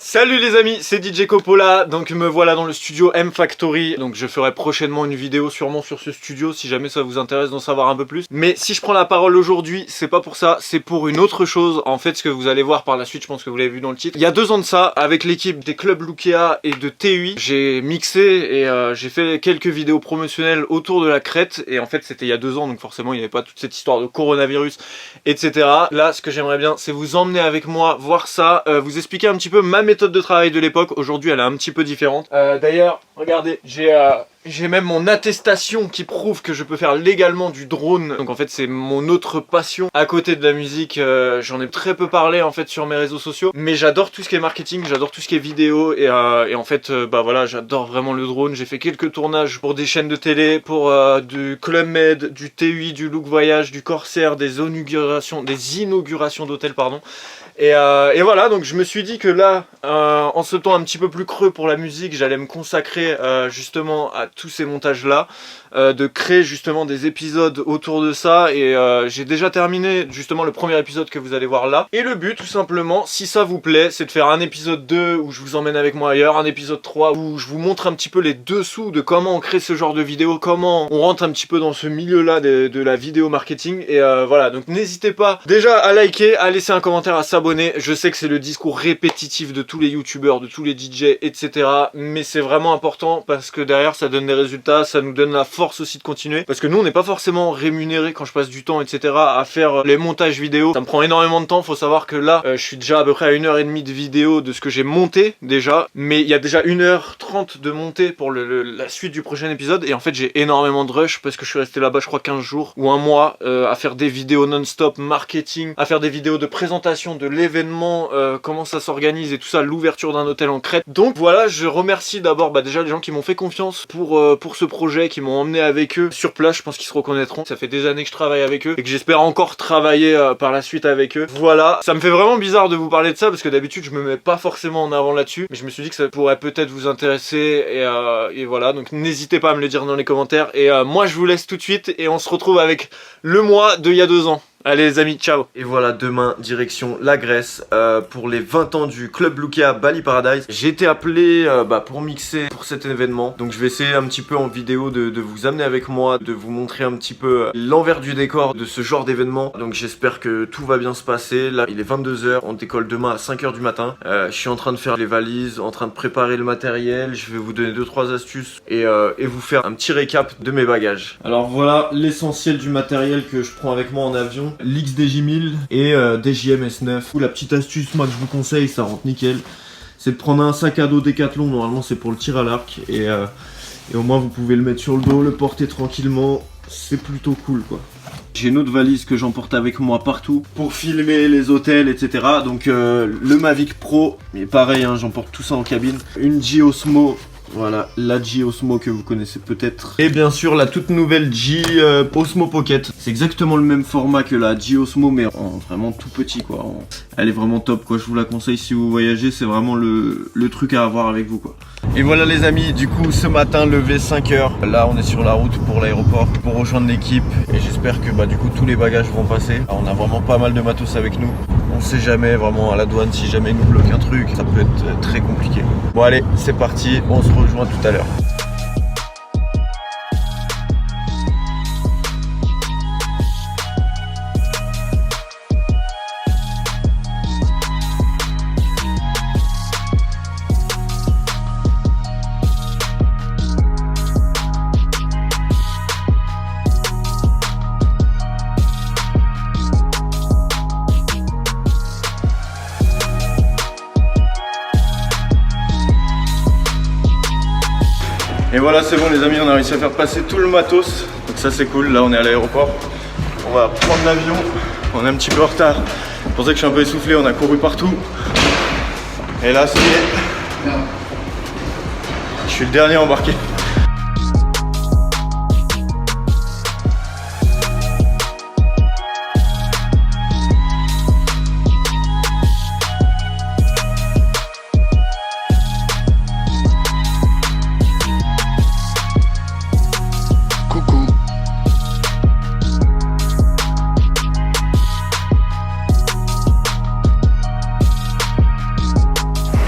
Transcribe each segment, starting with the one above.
Salut les amis, c'est DJ Coppola, donc me voilà dans le studio M Factory. Donc je ferai prochainement une vidéo sûrement sur ce studio si jamais ça vous intéresse d'en savoir un peu plus. Mais si je prends la parole aujourd'hui, c'est pas pour ça, c'est pour une autre chose. En fait, ce que vous allez voir par la suite, je pense que vous l'avez vu dans le titre. Il y a 2 ans de ça, avec l'équipe des clubs Lukea et de TUI, j'ai mixé et j'ai fait quelques vidéos promotionnelles autour de la Crète. Et en fait, c'était il y a 2 ans, donc forcément il n'y avait pas toute cette histoire de coronavirus, etc. Là, ce que j'aimerais bien, c'est vous emmener avec moi voir ça, vous expliquer un petit peu ma méthode de travail de l'époque. Aujourd'hui elle est un petit peu différente. D'ailleurs regardez, j'ai même mon attestation qui prouve que je peux faire légalement du drone. Donc en fait c'est mon autre passion à côté de la musique. J'en ai très peu parlé en fait sur mes réseaux sociaux, mais j'adore tout ce qui est marketing, j'adore tout ce qui est vidéo et en fait bah voilà, j'adore vraiment le drone. J'ai fait quelques tournages pour des chaînes de télé, pour du Club Med, du TUI, du Look Voyage, du Corsair, des inaugurations d'hôtels pardon. Et voilà, donc je me suis dit que là, en ce temps un petit peu plus creux pour la musique, j'allais me consacrer justement à tous ces montages là, de créer justement des épisodes autour de ça. Et j'ai déjà terminé justement le premier épisode que vous allez voir là. Et le but tout simplement, si ça vous plaît, c'est de faire un épisode 2 où je vous emmène avec moi ailleurs, un épisode 3 où je vous montre un petit peu les dessous de comment on crée ce genre de vidéo, comment on rentre un petit peu dans ce milieu là de la vidéo marketing. Et voilà, donc n'hésitez pas déjà à liker, à laisser un commentaire, à s'abonner. Je sais que c'est le discours répétitif de tous les youtubeurs, de tous les DJ, etc. Mais c'est vraiment important parce que derrière ça donne des résultats, ça nous donne la force aussi de continuer. Parce que nous on n'est pas forcément rémunéré quand je passe du temps, etc. à faire les montages vidéo. Ça me prend énormément de temps, faut savoir que là je suis déjà à peu près à 1h30 de vidéo de ce que j'ai monté déjà. Mais il y a déjà 1h30 de monter pour la suite du prochain épisode. Et en fait j'ai énormément de rush parce que je suis resté là-bas je crois 15 jours ou un mois à faire des vidéos non-stop, marketing, à faire des vidéos de présentation de l'événement, comment ça s'organise et tout ça, l'ouverture d'un hôtel en Crète. Donc voilà, je remercie d'abord déjà les gens qui m'ont fait confiance pour ce projet, qui m'ont emmené avec eux sur place. Je pense qu'ils se reconnaîtront. Ça fait des années que je travaille avec eux et que j'espère encore travailler par la suite avec eux. Voilà, ça me fait vraiment bizarre de vous parler de ça parce que d'habitude je me mets pas forcément en avant là-dessus, mais je me suis dit que ça pourrait peut-être vous intéresser et voilà, donc n'hésitez pas à me le dire dans les commentaires. Et moi je vous laisse tout de suite et on se retrouve avec le mois d'il y a 2 ans. Allez les amis, ciao. Et voilà, demain, direction la Grèce pour les 20 ans du Club Lukea Bali Paradise. J'ai été appelé pour mixer pour cet événement. Donc je vais essayer un petit peu en vidéo de vous amener avec moi, de vous montrer un petit peu l'envers du décor de ce genre d'événement. Donc j'espère que tout va bien se passer. Là, il est 22 h, on décolle demain à 5 h du matin. Je suis en train de faire les valises, en train de préparer le matériel. Je vais vous donner 2-3 astuces et vous faire un petit récap de mes bagages. Alors voilà l'essentiel du matériel que je prends avec moi en avion. L'XDJ1000 et DJM S9. La petite astuce moi que je vous conseille, ça rentre nickel, c'est de prendre un sac à dos Decathlon. Normalement c'est pour le tir à l'arc et au moins vous pouvez le mettre sur le dos, le porter tranquillement, c'est plutôt cool quoi. J'ai une autre valise que j'emporte avec moi partout pour filmer les hôtels, etc. Donc le Mavic Pro, mais pareil hein, j'emporte tout ça en cabine. Une G Osmo. Voilà, la G Osmo que vous connaissez peut-être. Et bien sûr la toute nouvelle G Osmo Pocket. C'est exactement le même format que la G Osmo mais en vraiment tout petit quoi. Elle est vraiment top quoi, je vous la conseille si vous voyagez, c'est vraiment le truc à avoir avec vous quoi. Et voilà les amis, du coup ce matin levé 5 h. Là on est sur la route pour l'aéroport pour rejoindre l'équipe. Et j'espère que du coup tous les bagages vont passer. Alors, on a vraiment pas mal de matos avec nous. On sait jamais vraiment à la douane si jamais ils nous bloquent un truc, ça peut être très compliqué. Bon allez, c'est parti, on se rejoint tout à l'heure. Et voilà, c'est bon les amis, on a réussi à faire passer tout le matos. Donc ça c'est cool, là on est à l'aéroport. On va prendre l'avion, on est un petit peu en retard. C'est pour ça que je suis un peu essoufflé, on a couru partout. Et là c'est... Je suis le dernier embarqué.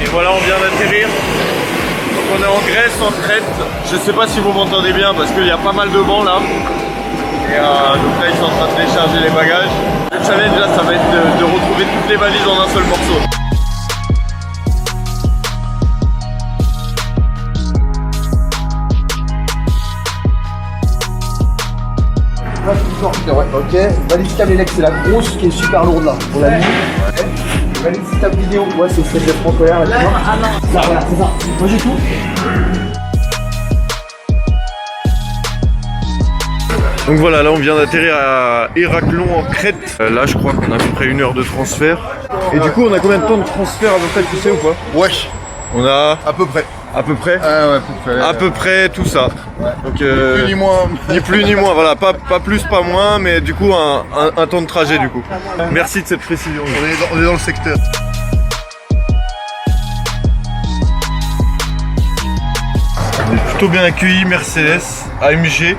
Et voilà, on vient d'atterrir. Donc on est en Grèce, en Crète. Je sais pas si vous m'entendez bien parce qu'il y a pas mal de vent là. Et donc là ils sont en train de décharger les bagages. Le challenge là ça va être de retrouver toutes les valises en un seul morceau. Ouais, ok. Valise Camélec, c'est la grosse qui est super lourde là. On l'a mis. Valise Cam vidéo, ouais, c'est celle de Franco là, tu vois. Ah non. Ça, voilà, c'est ça. Moi j'ai tout. Donc voilà, là on vient d'atterrir à Héraclon en Crète. Là je crois qu'on a à peu près 1 heure de transfert. Et du coup on a combien de temps de transfert à peu près, tu sais ou pas? Ouais, On a à peu près. à peu près Ah ouais, à peu près. à peu près tout ça. Ouais. Donc Plus ni moins. ni plus ni moins, voilà, pas plus pas moins, mais du coup un temps de trajet du coup. Merci de cette précision. On est dans le secteur. On est plutôt bien accueillis, Mercedes, AMG,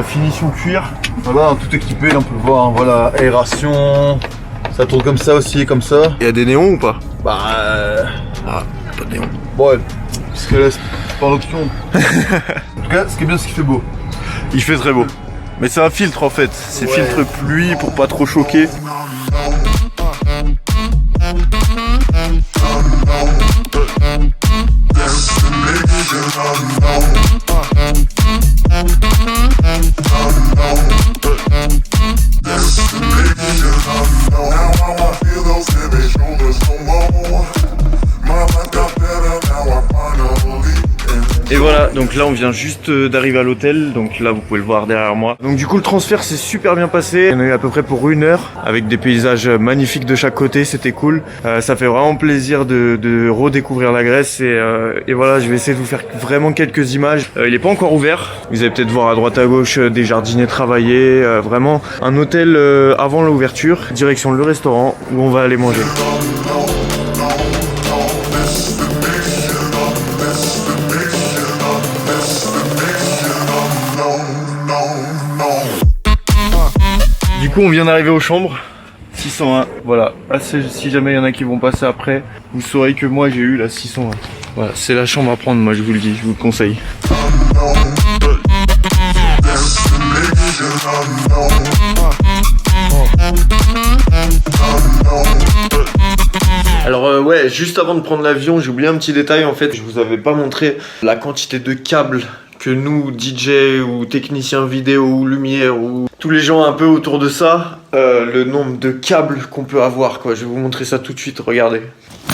finition cuir. Voilà, tout équipé, là on peut le voir, hein, voilà, aération. Ça tourne comme ça aussi, comme ça. Il y a des néons ou pas? Bah. Ah, pas de néons. Bon, ouais, parce que là, c'est pas en option. En tout cas, ce qui est bien, c'est qu'il fait beau. Il fait très beau. Mais c'est un filtre en fait, c'est Ouais. filtre pluie pour pas trop choquer. Et voilà, donc là on vient juste d'arriver à l'hôtel, donc là vous pouvez le voir derrière moi. Donc du coup le transfert s'est super bien passé, on a eu à peu près pour 1 heure, avec des paysages magnifiques de chaque côté, c'était cool. Ça fait vraiment plaisir de redécouvrir la Grèce et voilà, je vais essayer de vous faire vraiment quelques images. Il est pas encore ouvert, vous allez peut-être voir à droite à gauche des jardiniers travailler, vraiment un hôtel avant l'ouverture, direction le restaurant où on va aller manger. Du coup on vient d'arriver aux chambres 601, voilà, si jamais il y en a qui vont passer après, vous saurez que moi j'ai eu la 601. Voilà, c'est la chambre à prendre, moi je vous le dis, je vous le conseille. Alors ouais, juste avant de prendre l'avion, j'ai oublié un petit détail en fait, je vous avais pas montré la quantité de câbles que nous, DJ ou techniciens vidéo ou lumière ou tous les gens un peu autour de ça, le nombre de câbles qu'on peut avoir quoi. Je vais vous montrer ça tout de suite, regardez.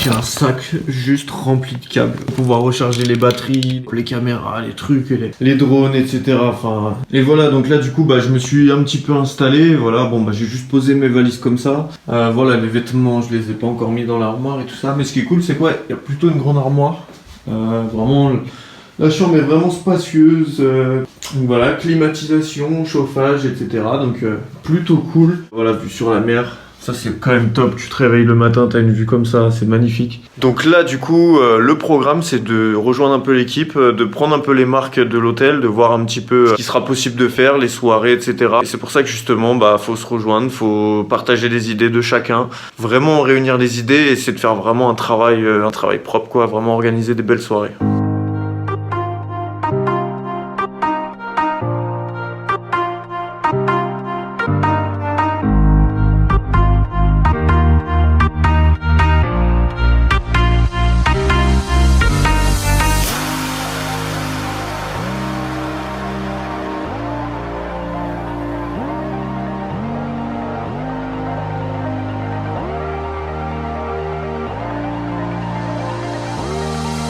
J'ai un sac juste rempli de câbles pour pouvoir recharger les batteries, les caméras, les trucs, les drones, etc. Enfin, et voilà, donc là du coup bah je me suis un petit peu installé, voilà, bon bah j'ai juste posé mes valises comme ça. Voilà, les vêtements je les ai pas encore mis dans l'armoire et tout ça, mais ce qui est cool c'est quoi, il y a plutôt une grande armoire, vraiment. La chambre est vraiment spacieuse, donc voilà, climatisation, chauffage, etc. Donc plutôt cool. Voilà, vue sur la mer, ça c'est quand même top. Tu te réveilles le matin, t'as une vue comme ça, c'est magnifique. Donc là du coup, le programme c'est de rejoindre un peu l'équipe, de prendre un peu les marques de l'hôtel, de voir un petit peu ce qui sera possible de faire, les soirées, etc. Et c'est pour ça que justement, bah faut se rejoindre, faut partager les idées de chacun, vraiment réunir les idées et essayer de faire vraiment un travail propre quoi, vraiment organiser des belles soirées.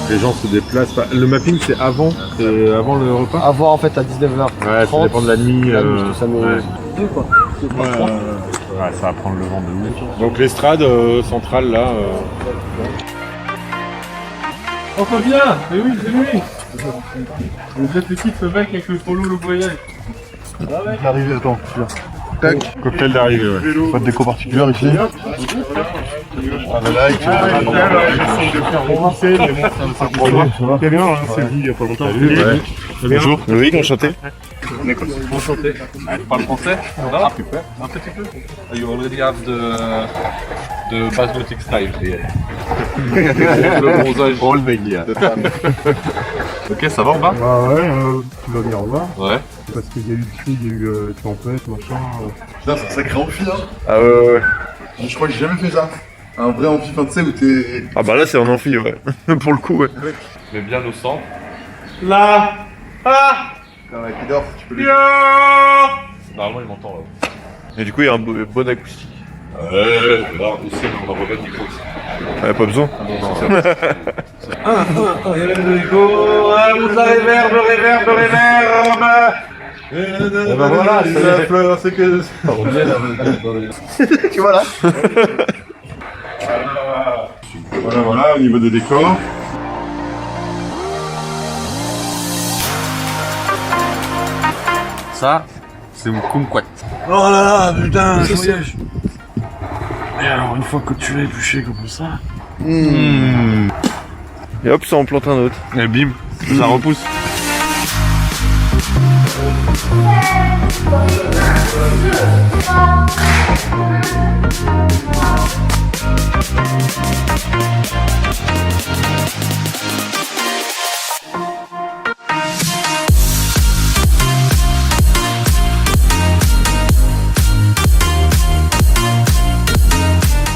Les gens se déplacent. Le mapping c'est avant le repas. Avant en fait à 19h. Ouais, ça dépend de la nuit. Ça met ouais. deux quoi. Ouais, ça va prendre le vent de ouf. Donc l'estrade centrale là. Oh Fabien, mais oui, c'est lui. Le très petit mec avec le polo, le voyage. L'arrivée, attends, celui-là. Tac. Cocktail d'arrivée, ouais. Pas de déco particulière ici. Ah bah là, il fait J'essaie de faire repousser, mais bon, ça me prend. Très bien, c'est vu il y a pas longtemps. Bonjour. Loïc, enchanté. Enchanté. Tu parles français? Non? Un petit peu. You already have the basmati style here. Le bronzage. Oh le mec, là. Ok, ça va, on va? Bah ouais, tu vas venir en bas. Ouais. Parce qu'il y a eu le cri, il y a eu tempête, machin. Putain, c'est un sacré amphi, hein. Ah ouais. Je crois que j'ai jamais fait ça. Un vrai amphi, enfin, tu sais, où t'es... Ah bah là c'est en amphi, ouais. Pour le coup, ouais. Mais bien au centre. Là. Ah. Quand la qui dort, tu peux le... Normalement, il m'entend là. Et du coup il y a un bon acoustique. Ouais, là aussi, on va remettre le micro aussi. Ouais, pas besoin. Non, c'est vrai. Et bah voilà, c'est la fleur, c'est que... Tu vois là. Voilà, au niveau des décors. Ça, c'est mon kumquat. Oh là là, putain, je voyage. Et alors, une fois que tu l'as épluché comme ça. Et hop, ça en plante un autre. Et bim, ça repousse.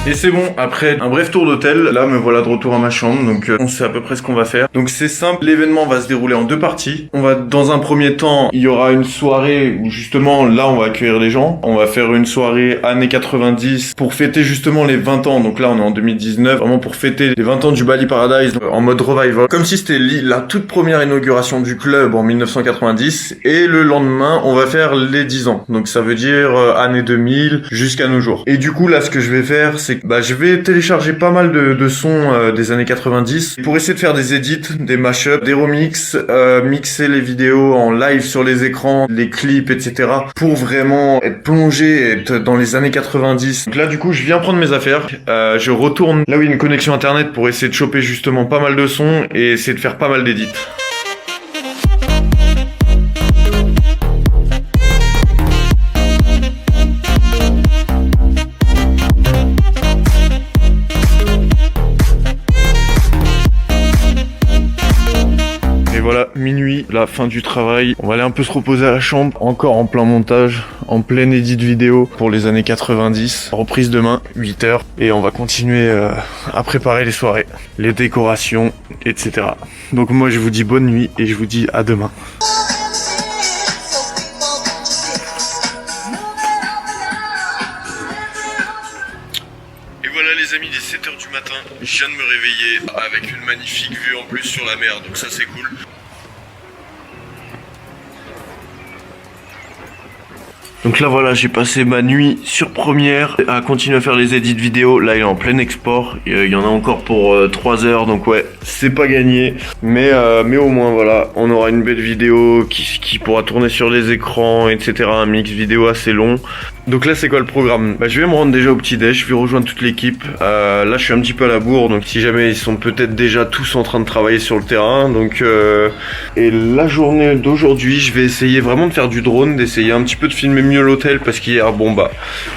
Et c'est bon, après un bref tour d'hôtel, là me voilà de retour à ma chambre, donc on sait à peu près ce qu'on va faire. Donc c'est simple, l'événement va se dérouler en deux parties. On va, dans un premier temps, il y aura une soirée où justement là on va accueillir les gens. On va faire une soirée années 90 pour fêter justement les 20 ans, donc là on est en 2019, vraiment pour fêter les 20 ans du Bali Paradise en mode revival. Comme si c'était la toute première inauguration du club en 1990, et le lendemain on va faire les 10 ans. Donc ça veut dire années 2000 jusqu'à nos jours. Et du coup là ce que je vais faire c'est je vais télécharger pas mal de sons des années 90 pour essayer de faire des edits, des mashups, des remixes, mixer les vidéos en live sur les écrans, les clips, etc. pour vraiment être plongé, être dans les années 90. Donc là du coup je viens prendre mes affaires, je retourne là où il y a une connexion internet pour essayer de choper justement pas mal de sons et essayer de faire pas mal d'édits. Voilà, minuit, la fin du travail. On va aller un peu se reposer à la chambre, encore en plein montage, en plein édit vidéo pour les années 90. Reprise demain, 8h, et on va continuer à préparer les soirées, les décorations, etc. Donc moi je vous dis bonne nuit et je vous dis à demain. Et voilà les amis, il est 7h du matin, je viens de me réveiller avec une magnifique vue en plus sur la mer, donc ça c'est cool. Donc là voilà, j'ai passé ma nuit sur Première à continuer à faire les edits vidéo. Là il est en plein export, il y en a encore pour 3 heures, donc ouais, c'est pas gagné. Mais au moins voilà, on aura une belle vidéo qui pourra tourner sur les écrans, etc. Un mix vidéo assez long. Donc là c'est quoi le programme? Je vais me rendre déjà au petit déj, je vais rejoindre toute l'équipe. Là je suis un petit peu à la bourre, donc si jamais ils sont peut-être déjà tous en train de travailler sur le terrain. Donc et la journée d'aujourd'hui je vais essayer vraiment de faire du drone, d'essayer un petit peu de filmer mieux l'hôtel, parce qu'hier bon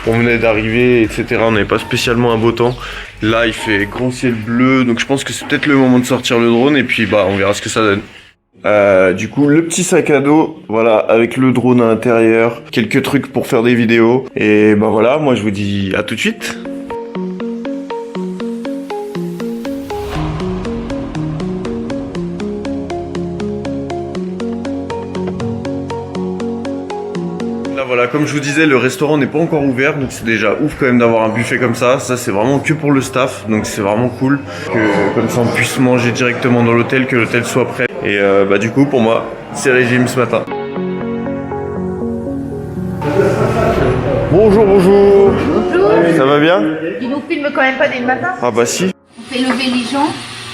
on venait d'arriver, etc. On n'avait pas spécialement un beau temps. Là il fait grand ciel bleu, donc je pense que c'est peut-être le moment de sortir le drone et puis on verra ce que ça donne. Du coup le petit sac à dos, voilà, avec le drone à l'intérieur, quelques trucs pour faire des vidéos, et voilà, moi je vous dis à tout de suite. Voilà, comme je vous disais, le restaurant n'est pas encore ouvert, donc c'est déjà ouf quand même d'avoir un buffet comme ça. Ça c'est vraiment que pour le staff, donc c'est vraiment cool que comme ça on puisse manger directement dans l'hôtel, que l'hôtel soit prêt. Et du coup pour moi c'est régime ce matin. Bonjour, bonjour. Bonjour. Ça va bien? Tu nous filmes quand même pas dès le matin? Ah bah si. On fait lever les gens.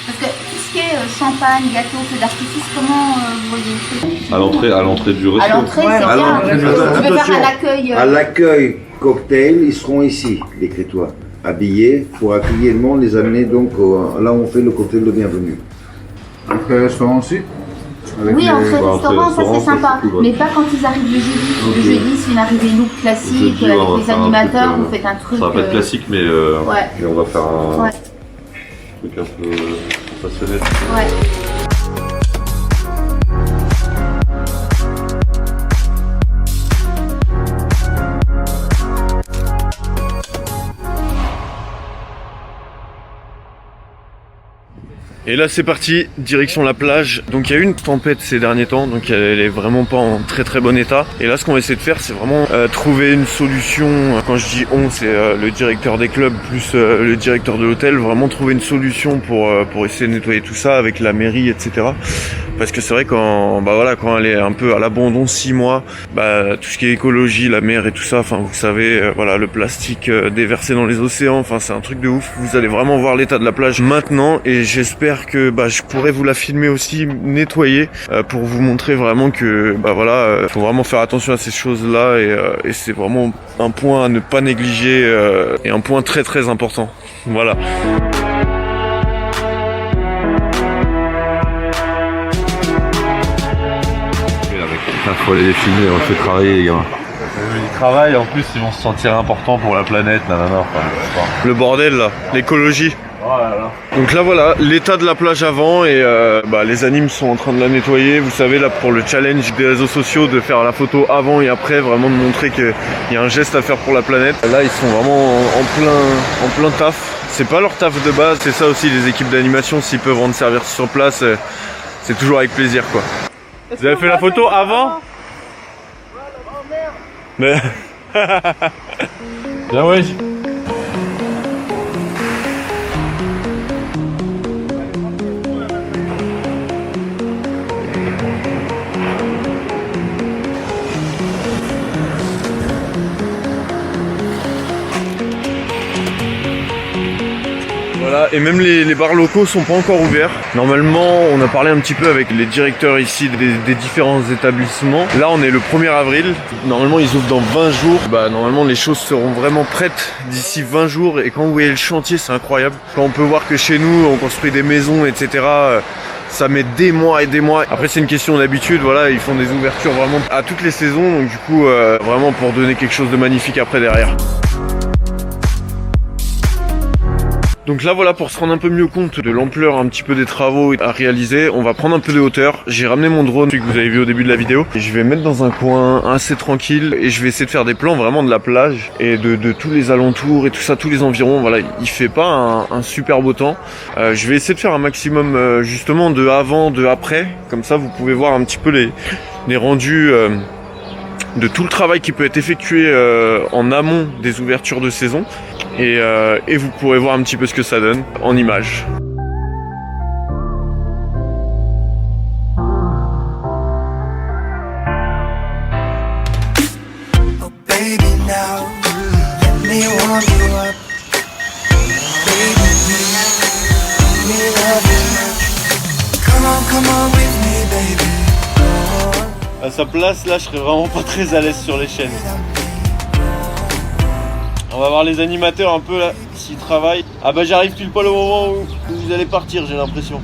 Parce que tout ce qui est champagne, gâteau, feu d'artifice, comment vous voyez? À l'entrée du resto. À l'entrée, c'est à bien. l'entrée, Tu peux faire attention. à l'accueil. À l'accueil cocktail, ils seront ici, les Crétois. habillés pour accueillir le monde, les amener donc là où on fait le cocktail de bienvenue. Après restaurant aussi. Oui, en fait, restaurant, ça c'est sympa. Mais pas quand ils arrivent le jeudi. Le jeudi, c'est une arrivée look classique Jeudi, avec les animateurs. Vous faites un truc. Ça va pas être classique, mais, ouais. mais on va faire un Ouais. truc un peu passionnel. Ouais. Et là c'est parti, direction la plage. Donc il y a eu une tempête ces derniers temps, donc elle est vraiment pas en très très bon état. Et là ce qu'on va essayer de faire, c'est vraiment trouver une solution. Quand je dis on, c'est le directeur des clubs plus le directeur de l'hôtel. Vraiment trouver une solution pour essayer de nettoyer tout ça avec la mairie, etc. Parce que c'est vrai quand quand elle est un peu à l'abandon 6 mois, tout ce qui est écologie, la mer et tout ça, enfin vous savez, le plastique déversé dans les océans, enfin c'est un truc de ouf. Vous allez vraiment voir l'état de la plage maintenant et j'espère que je pourrais vous la filmer aussi nettoyer pour vous montrer vraiment que faut vraiment faire attention à ces choses-là et c'est vraiment un point à ne pas négliger et un point très très important. Voilà. Il faut aller les filmer, on fait travailler les gars. Ils travaillent, en plus ils vont se sentir importants pour la planète, Le bordel là, l'écologie. Donc là voilà, l'état de la plage avant et les animes sont en train de la nettoyer. Vous savez là pour le challenge des réseaux sociaux de faire la photo avant et après, vraiment de montrer qu'il y a un geste à faire pour la planète. Là ils sont vraiment en plein taf. C'est pas leur taf de base, c'est ça aussi les équipes d'animation, s'ils peuvent rendre service sur place, c'est toujours avec plaisir quoi. Vous avez fait la photo avant? Mais... Bien ouais. Voilà, et même les bars locaux sont pas encore ouverts. Normalement, on a parlé un petit peu avec les directeurs ici des différents établissements. Là, on est le 1er avril. Normalement, ils ouvrent dans 20 jours. Normalement, les choses seront vraiment prêtes d'ici 20 jours. Et quand vous voyez le chantier, c'est incroyable. Quand on peut voir que chez nous, on construit des maisons, etc., ça met des mois et des mois. Après, c'est une question d'habitude. Voilà, ils font des ouvertures vraiment à toutes les saisons. Donc du coup, vraiment pour donner quelque chose de magnifique après derrière. Donc là voilà, pour se rendre un peu mieux compte de l'ampleur un petit peu des travaux à réaliser, on va prendre un peu de hauteur. J'ai ramené mon drone, celui que vous avez vu au début de la vidéo, et je vais mettre dans un coin assez tranquille et je vais essayer de faire des plans vraiment de la plage et de tous les alentours et tout ça, tous les environs. Voilà, il fait pas un super beau temps. Je vais essayer de faire un maximum justement de avant, de après, comme ça vous pouvez voir un petit peu les rendus de tout le travail qui peut être effectué en amont des ouvertures de saison. Et vous pourrez voir un petit peu ce que ça donne en images. Oh baby now, let me warm you up. Baby please, let me love you. Come on with me baby. À sa place là, je serais vraiment pas très à l'aise sur les chaînes. On va voir les animateurs un peu là, s'ils travaillent. Ah j'arrive pile poil au moment où vous allez partir, j'ai l'impression.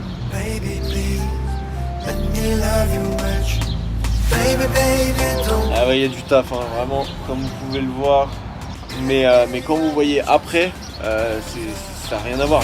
Ah ouais, il y a du taf, hein, vraiment, comme vous pouvez le voir. Mais quand vous voyez après, ça n'a rien à voir.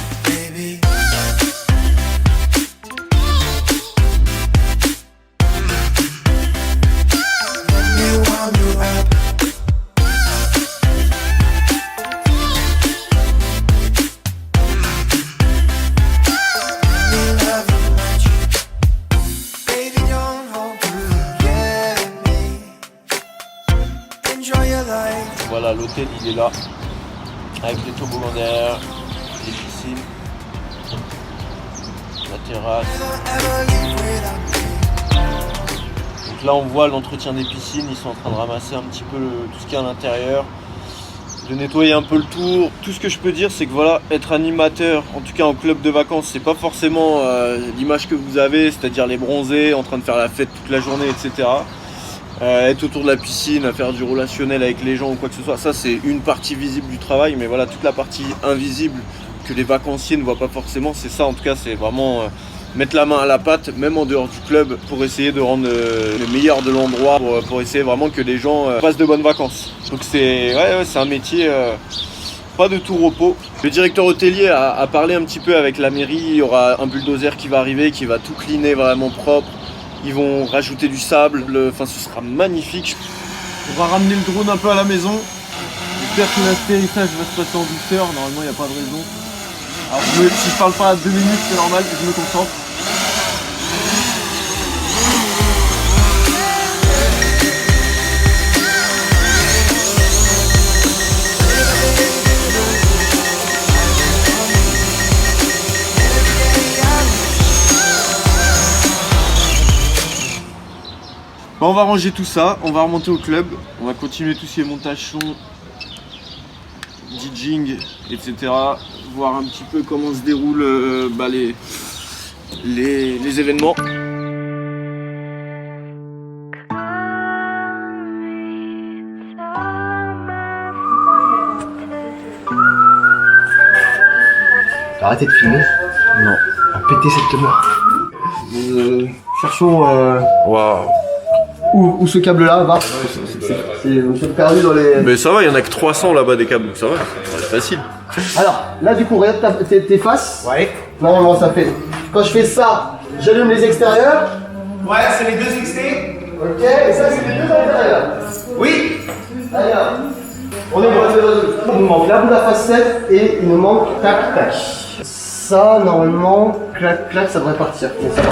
Voilà, l'hôtel il est là, avec les toboggans derrière, les piscines, la terrasse. Donc là on voit l'entretien des piscines, ils sont en train de ramasser un petit peu tout ce qu'il y a à l'intérieur, de nettoyer un peu le tour. Tout ce que je peux dire c'est que voilà, être animateur, en tout cas en club de vacances, c'est pas forcément l'image que vous avez, c'est-à-dire les bronzés, en train de faire la fête toute la journée, etc. être autour de la piscine, à faire du relationnel avec les gens ou quoi que ce soit. Ça, c'est une partie visible du travail, mais voilà, toute la partie invisible que les vacanciers ne voient pas forcément, c'est ça en tout cas, c'est vraiment mettre la main à la pâte, même en dehors du club, pour essayer de rendre le meilleur de l'endroit, pour essayer vraiment que les gens passent de bonnes vacances. Donc c'est un métier pas de tout repos. Le directeur hôtelier a parlé un petit peu avec la mairie, il y aura un bulldozer qui va arriver, qui va tout cleaner vraiment propre. Ils vont rajouter du sable, enfin ce sera magnifique. On va ramener le drone un peu à la maison. J'espère que l'atterrissage va se passer en douceur, normalement il n'y a pas de raison. Alors si je parle pas à 2 minutes, c'est normal, je me concentre. Bon, on va ranger tout ça, on va remonter au club, on va continuer tout ce qui est montage son, DJing, etc. Voir un petit peu comment se déroulent les événements. Arrêtez de filmer. Non. À péter cette mort. Cherchons Waouh. où ce câble là va. C'est perdu dans les... Mais ça va, il y en a que 300 là-bas des câbles, donc ça va, c'est facile. Alors, là du coup, regarde tes faces. Ouais. Normalement ça fait... Quand je fais ça, j'allume les extérieurs. Ouais, c'est les deux extraits. Ok, et ça c'est les deux intérieurs. Oui. Allez, on est bon, il nous manque la boule à facette et il nous manque tac tac. Ça, normalement, clac clac, ça devrait partir. Donc, ça va.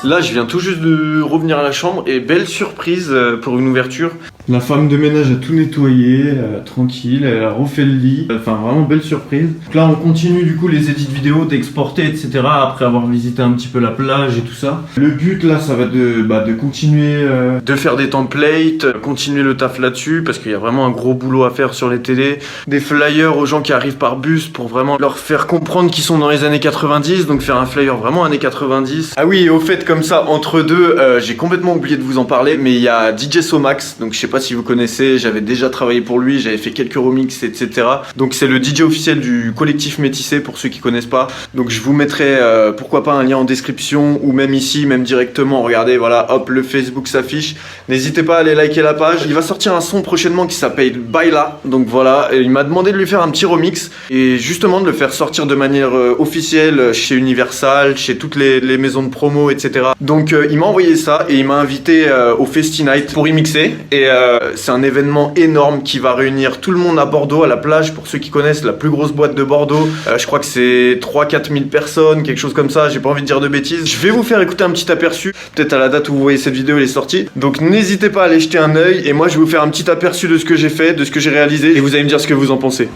Là, je viens tout juste de revenir à la chambre et belle surprise pour une ouverture. La femme de ménage a tout nettoyé, tranquille, elle a refait le lit. Enfin, vraiment belle surprise. Donc là, on continue du coup les édits vidéo, d'exporter, etc. Après avoir visité un petit peu la plage et tout ça. Le but là, ça va de continuer de faire des templates, continuer le taf là-dessus parce qu'il y a vraiment un gros boulot à faire sur les télés. Des flyers aux gens qui arrivent par bus pour vraiment leur faire comprendre qu'ils sont dans les années 90. Donc faire un flyer vraiment années 90. Ah oui, et au fait, comme ça, entre deux, j'ai complètement oublié de vous en parler, mais il y a DJ Somax, donc je sais pas si vous connaissez, j'avais déjà travaillé pour lui, j'avais fait quelques remixes, etc. Donc c'est le DJ officiel du collectif Métissé, pour ceux qui connaissent pas. Donc je vous mettrai, pourquoi pas, un lien en description, ou même ici, même directement, regardez, voilà, hop, le Facebook s'affiche. N'hésitez pas à aller liker la page. Il va sortir un son prochainement qui s'appelle Baila, donc voilà, et il m'a demandé de lui faire un petit remix, et justement de le faire sortir de manière officielle chez Universal, chez toutes les maisons de promo, etc. Donc il m'a envoyé ça et il m'a invité au Festi Night pour y mixer. Et c'est un événement énorme qui va réunir tout le monde à Bordeaux, à la plage. Pour ceux qui connaissent, la plus grosse boîte de Bordeaux. Je crois que c'est 3-4 000 personnes, quelque chose comme ça. J'ai pas envie de dire de bêtises. Je vais vous faire écouter un petit aperçu, peut-être à la date où vous voyez cette vidéo, elle est sortie. Donc n'hésitez pas à aller jeter un œil. Et moi je vais vous faire un petit aperçu de ce que j'ai fait, de ce que j'ai réalisé. Et vous allez me dire ce que vous en pensez.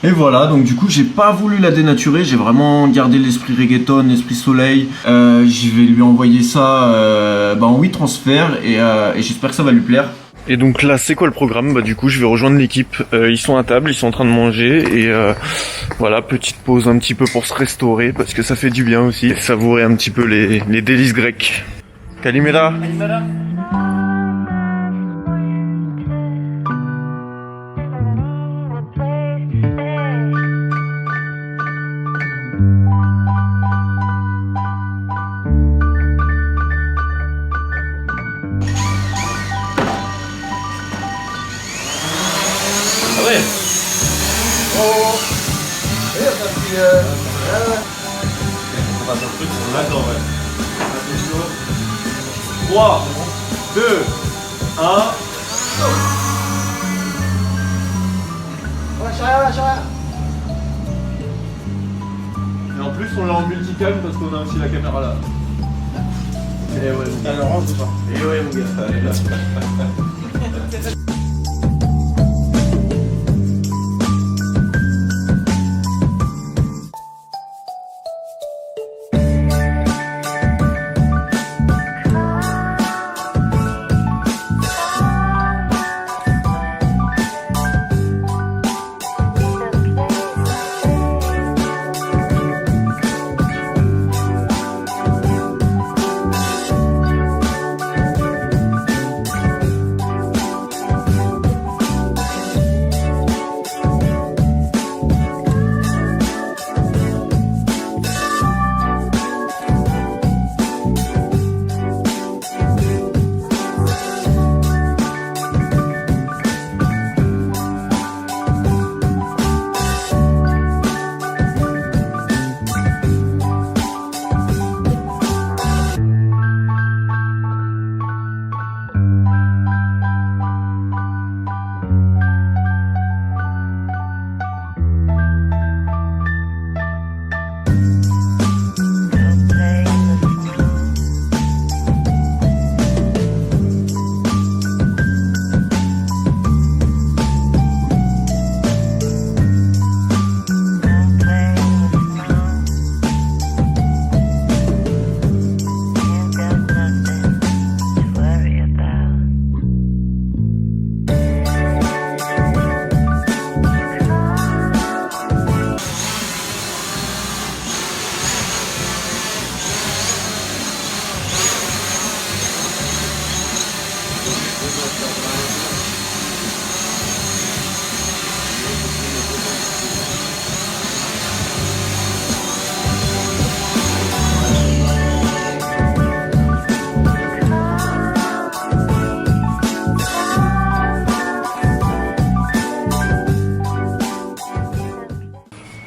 Et voilà, donc du coup j'ai pas voulu la dénaturer, j'ai vraiment gardé l'esprit reggaeton, l'esprit soleil. Je vais lui envoyer ça en 8 transferts et j'espère que ça va lui plaire. Et donc là c'est quoi le programme? Bah du coup je vais rejoindre l'équipe, ils sont à table, ils sont en train de manger et voilà, petite pause un petit peu pour se restaurer parce que ça fait du bien aussi, savourer un petit peu les délices grecques. Kalimera. On l'attend, ouais. 3, 2, 1. Et en plus on l'a en multicam parce qu'on a aussi la caméra là. Et ouais, mon gars. Alors, ou pas. Et ouais, mon gars, ça est là.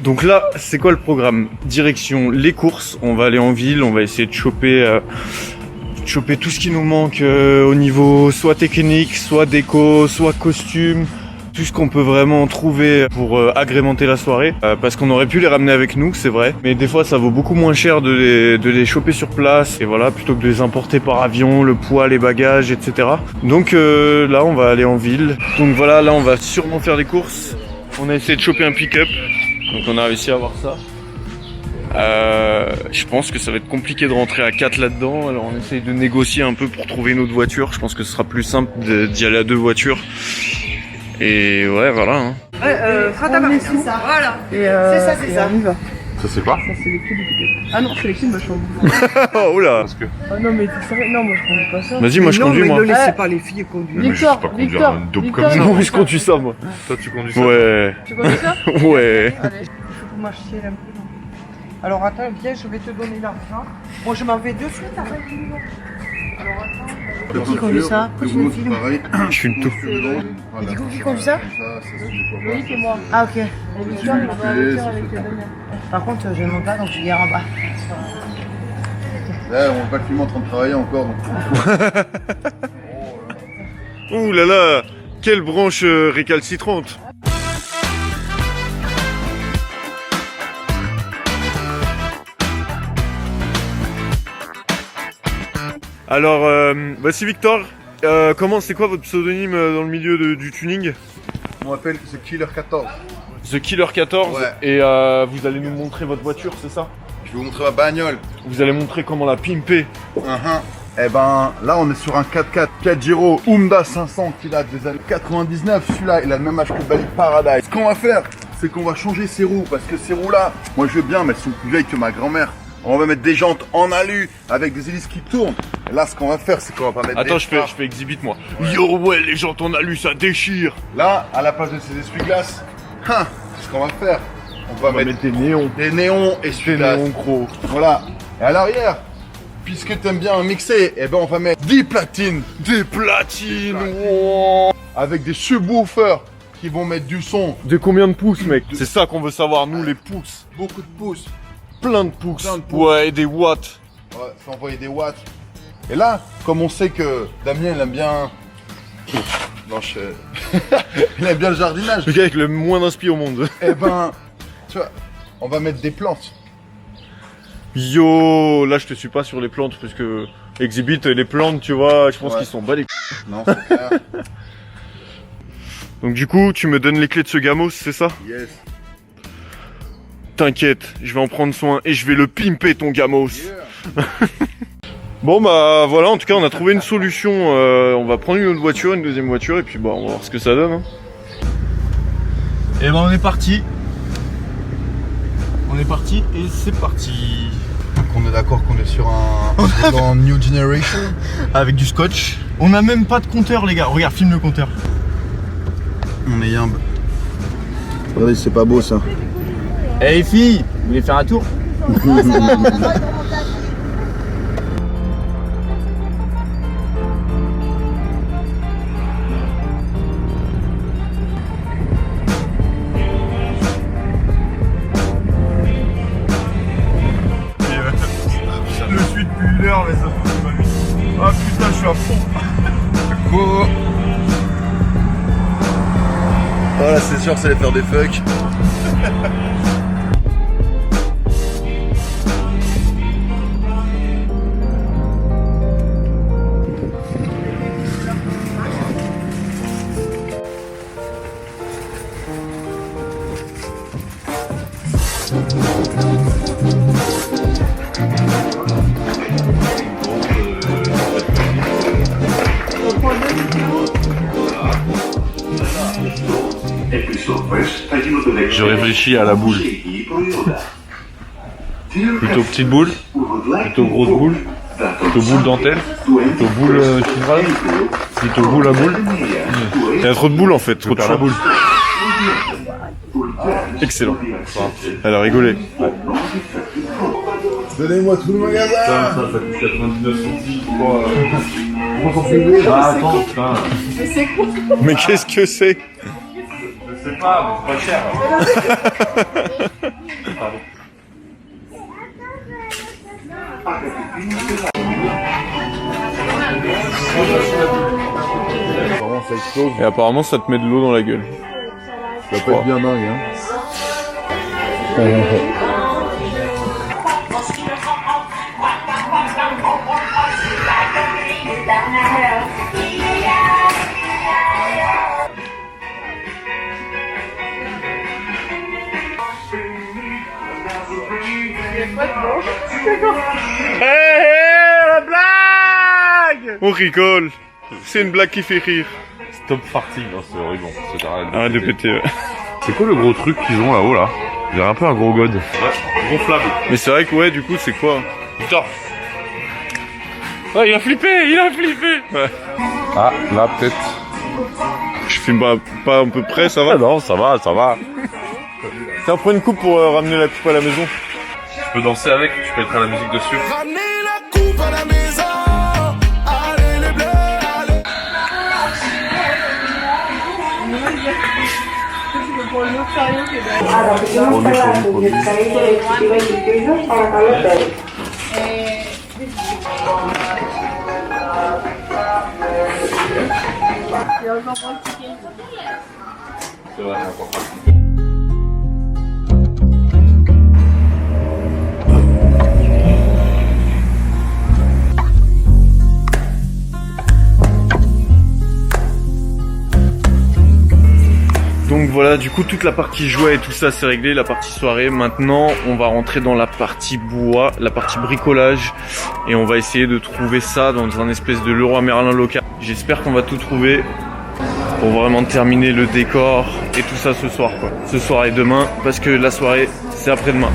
Donc là, c'est quoi le programme? Direction les courses, on va aller en ville, on va essayer de choper tout ce qui nous manque au niveau soit technique, soit déco, soit costume. Tout ce qu'on peut vraiment trouver pour agrémenter la soirée, parce qu'on aurait pu les ramener avec nous, c'est vrai, mais des fois ça vaut beaucoup moins cher de les choper sur place, et voilà, plutôt que de les importer par avion, le poids, les bagages, etc. Donc là on va aller en ville, donc voilà, là on va sûrement faire des courses. On a essayé de choper un pick-up, donc on a réussi à avoir ça. Je pense que ça va être compliqué de rentrer à 4 là-dedans, alors on essaye de négocier un peu pour trouver une autre voiture. Je pense que ce sera plus simple d'y aller à 2 voitures. Et ouais, voilà. Hein. Ouais, c'est ça. Voilà. C'est ça. On y va. Ça c'est quoi? Ça c'est les clés du pick-up. Ah non, c'est les clés de ma chambre. Oh là. Parce que... Ah non mais t'es sérieux? Non, moi je conduis pas ça. Vas-y, moi je conduis moi. Ne laissez pas les filles conduire. Victor, mais je vais pas conduire un dope comme ça. Non, je conduis ça moi. Toi tu conduis ça? Ouais. Tu conduis ça? Ouais. Allez, il faut que vous m'achetiez un peu. Alors attends, viens, je vais te donner l'argent. Moi je m'en vais de suite après. Alors attends. Qui conduit ça? Pourquoi tu me filmes? Je filme tout. Et du coup, qui conduit ça? Oui, c'est moi. Ah ok. Et Victor, il va venir avec Damien. Par contre, je ne monte pas, donc je viens en bas. Là, on voit pas le film en train de travailler encore. Donc... Ouh là là, quelle branche récalcitrante. Alors, voici Victor. C'est quoi votre pseudonyme dans le milieu du tuning? On m'appelle The Killer 14. The Killer 14. Ouais. Et vous allez nous montrer votre voiture, c'est ça? Je vais vous montrer ma bagnole. Vous allez montrer comment la pimper. Eh ben, là on est sur un 4x4 Pajero Honda 500 qui date des années 99. Celui-là, il a le même âge que le Bolide Paradise. Ce qu'on va faire, c'est qu'on va changer ses roues, parce que ces roues-là, moi je veux bien, mais elles sont plus vieilles que ma grand-mère. On va mettre des jantes en alu avec des hélices qui tournent. Et là, ce qu'on va faire, c'est qu'on va pas mettre Attends, des je fais exhibit moi. Yo, ouais, les jantes en alu, ça déchire. Là, à la place de ces essuie-glaces, ce qu'on va faire, on va mettre des néons. Des néons essuie-glaces. Des néons gros. Voilà. Et à l'arrière, puisque t'aimes bien mixer, eh ben on va mettre des platines. Des platines. Wow. Avec des subwoofers qui vont mettre du son. De combien de pouces, mec? C'est ça qu'on veut savoir, nous, les pouces. Beaucoup de pouces. Plein de pouces. Ouais, et des watts. Ouais, faut envoyer des watts. Et là, comme on sait que Damien, il aime bien... Non, il aime bien le jardinage. Le gars avec le moins d'inspi au monde. Eh ben, tu vois, on va mettre des plantes. Yo, là je te suis pas sur les plantes parce que Exhibit, les plantes, tu vois, je pense qu'ils sont bas les Non, c'est clair. Donc du coup, tu me donnes les clés de ce gamos, c'est ça? Yes. T'inquiète, je vais en prendre soin et je vais le pimper ton gamos. Yeah. Bon bah voilà, en tout cas on a trouvé une solution, on va prendre une autre voiture, une deuxième voiture et puis bah on va voir ce que ça donne. Hein. Et ben on est parti. On est parti et c'est parti. Donc on est d'accord qu'on est sur un dans New Generation avec du scotch. On a même pas de compteur les gars, regarde, filme le compteur. On est yimbe. Regardez, c'est pas beau ça. Eh hey, filles, vous voulez faire un tour? Je suis depuis une heure mais ça fait pas vite. Ah putain, je suis à fond. Cool. Voilà, c'est sûr, ça allait faire des fucks. Je réfléchis à la boule. Plutôt petite boule, plutôt grosse boule, plutôt boule dentelle, plutôt boule chiffrage, plutôt boule à boule. Il y a trop de boules en fait, trop de la boule. Excellent. Elle a rigolé. Ouais. Donnez-moi tout le magasin. Ça coûte 99 centimes. Ah attends, putain. Mais qu'est-ce que c'est? Je sais pas, mais c'est pas cher. pardon. Apparemment, ça explose. Et apparemment, ça te met de l'eau dans la gueule. Ça va pas être bien dingue, hein. La blague! On rigole. C'est une blague qui fait rire. Stop farting, non, c'est horrible. C'est Arrête de péter. Ouais. C'est quoi le gros truc qu'ils ont là-haut là? Il y a un peu un gros god. Ouais, gonflable. Mais c'est vrai que ouais, du coup, c'est quoi? Putain. Ouais, il a flippé. Ouais. Ah, là peut-être. Je filme pas à peu près, ça va? Ah non, ça va. Tiens, prends une coupe pour ramener la coupe à la maison. Tu peux danser avec, tu peux mettre la musique dessus. Ramenez la coupe à la maison. Allez les bleus, allez. C'est vrai, c'est important. Donc voilà, du coup toute la partie jouet et tout ça c'est réglé, la partie soirée. Maintenant on va rentrer dans la partie bois, la partie bricolage, et on va essayer de trouver ça dans un espèce de Leroy Merlin local. J'espère qu'on va tout trouver pour vraiment terminer le décor et tout ça ce soir quoi. Ce soir et demain, parce que la soirée c'est après-demain.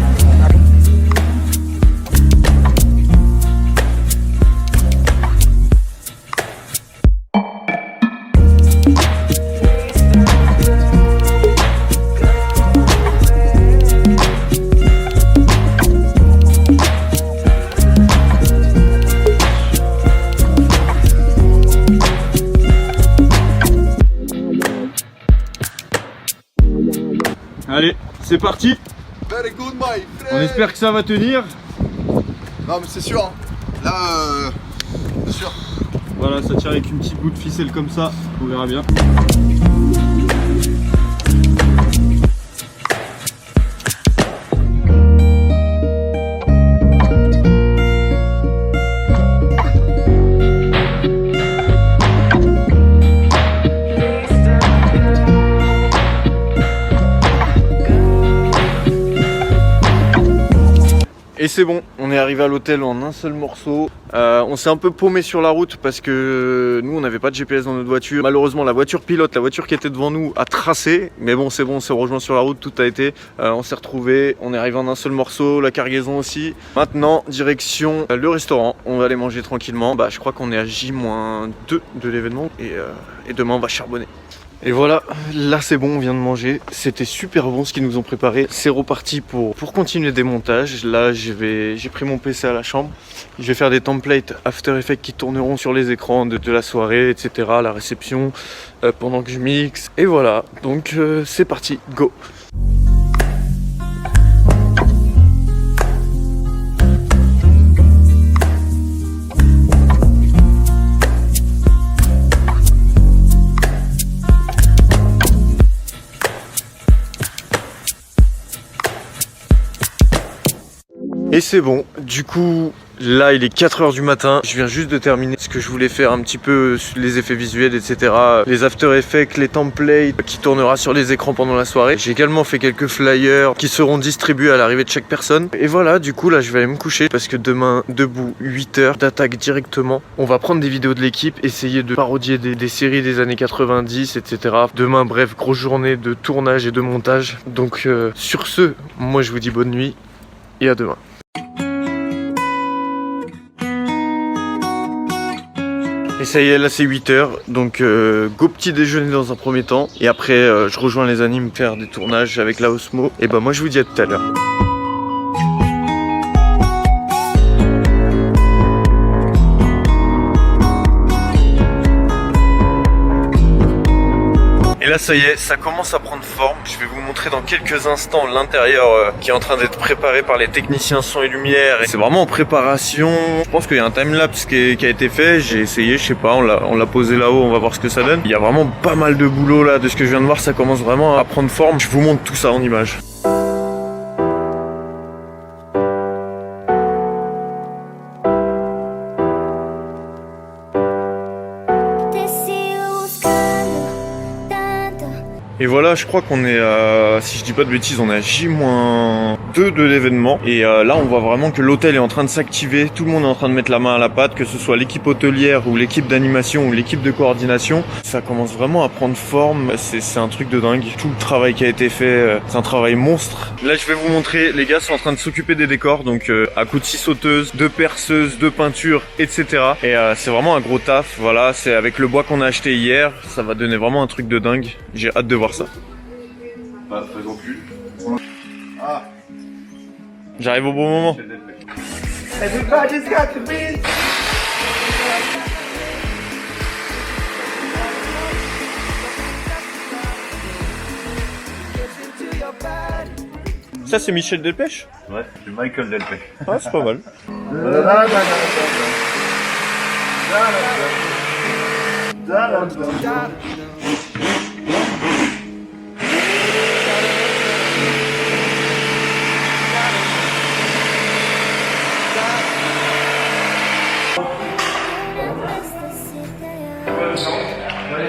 Allez, c'est parti. Very good, my friend. On espère que ça va tenir. Non, mais c'est sûr. Hein. Là, c'est sûr. Voilà, ça tient avec une petite bout de ficelle comme ça. On verra bien. Et c'est bon, on est arrivé à l'hôtel en un seul morceau. On s'est un peu paumé sur la route parce que nous on n'avait pas de GPS dans notre voiture. Malheureusement la voiture pilote, la voiture qui était devant nous a tracé. Mais bon, on s'est rejoint sur la route, tout a été. On s'est retrouvé, on est arrivé en un seul morceau, la cargaison aussi. Maintenant, direction le restaurant, on va aller manger tranquillement. Bah je crois qu'on est à J-2 de l'événement et demain on va charbonner. Et voilà, là c'est bon, on vient de manger. C'était super bon ce qu'ils nous ont préparé. C'est reparti pour continuer des montages. Là j'ai pris mon PC à la chambre. Je vais faire des templates After Effects qui tourneront sur les écrans de la soirée, etc. La réception, pendant que je mixe. Et voilà, donc c'est parti, go. Et c'est bon, du coup là il est 4 h du matin, je viens juste de terminer ce que je voulais faire un petit peu, les effets visuels etc, les After Effects, les templates qui tournera sur les écrans pendant la soirée. J'ai également fait quelques flyers qui seront distribués à l'arrivée de chaque personne. Et voilà, du coup là je vais aller me coucher parce que demain debout 8 h d'attaque directement. On va prendre des vidéos de l'équipe, essayer de parodier des séries des années 90 etc. Demain bref, grosse journée de tournage et de montage. Donc sur ce, moi je vous dis bonne nuit et à demain. Et ça y est, là c'est 8 h, donc go petit déjeuner dans un premier temps. Et après je rejoins les animes faire des tournages avec la Osmo. Et bah moi je vous dis à tout à l'heure. Et Et là ça y est, ça commence à prendre forme. Je vais vous montrer dans quelques instants l'intérieur qui est en train d'être préparé par les techniciens son et lumière. C'est vraiment en préparation. Je pense qu'il y a un timelapse qui a été fait. J'ai essayé, je sais pas, on l'a posé là-haut, on va voir ce que ça donne. Il y a vraiment pas mal de boulot là, de ce que je viens de voir, ça commence vraiment à prendre forme. Je vous montre tout ça en images. Et voilà, je crois qu'on est à, si je dis pas de bêtises, on est à J-2 de l'événement. Et là, on voit vraiment que l'hôtel est en train de s'activer. Tout le monde est en train de mettre la main à la pâte, que ce soit l'équipe hôtelière ou l'équipe d'animation ou l'équipe de coordination. Ça commence vraiment à prendre forme. C'est un truc de dingue. Tout le travail qui a été fait, c'est un travail monstre. Là, je vais vous montrer. Les gars sont en train de s'occuper des décors. Donc, à coups de scie sauteuse, de perceuse, de peinture, etc. Et c'est vraiment un gros taf. Voilà, c'est avec le bois qu'on a acheté hier. Ça va donner vraiment un truc de dingue. J'ai hâte de voir ça. Bah, faisons plus. Ah. J'arrive au bon moment. Everybody's got the beat. Ça c'est Michel Delpech? Ouais, c'est Michael Delpech. Ah, c'est pas mal. Il